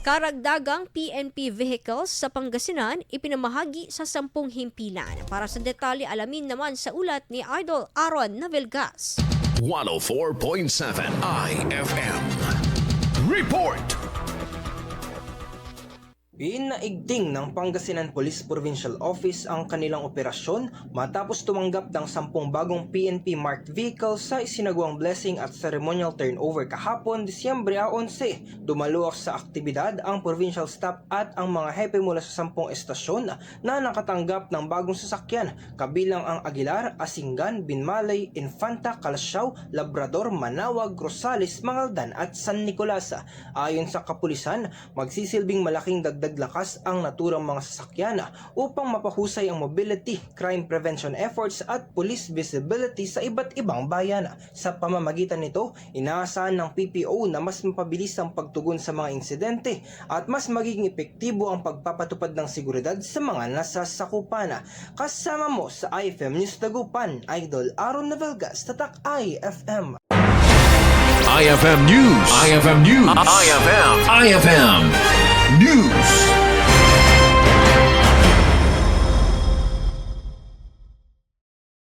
Karagdagang PNP vehicles sa Pangasinan ipinamahagi sa 10 himpilan. Para sa detalye, alamin naman sa ulat ni Idol Aaron Navelgas. 104.7 IFM. Report! Inaigting ng Pangasinan Police Provincial Office ang kanilang operasyon matapos tumanggap ng 10 bagong PNP marked vehicles sa isinagawang blessing at ceremonial turnover kahapon, Disyembre 11. Dumaluak sa aktibidad ang provincial staff at ang mga hepe mula sa 10 estasyon na nakatanggap ng bagong sasakyan, kabilang ang Aguilar, Asingan, Binmalay, Infanta, Calasiao, Labrador, Manawag, Rosales, Mangaldan at San Nicolas. Ayon sa kapulisan, magsisilbing malaking dagdag lakas ang naturang mga sasakyan upang mapahusay ang mobility, crime prevention efforts at police visibility sa iba't ibang bayan. Sa pamamagitan nito, inaasahan ng PPO na mas mapabilis ang pagtugon sa mga insidente at mas magiging epektibo ang pagpapatupad ng seguridad sa mga nasasakupan. Kasama mo sa IFM News Dagupan, Idol Aaron Navelgas, Tatak IFM. IFM News. IFM News. IFM News.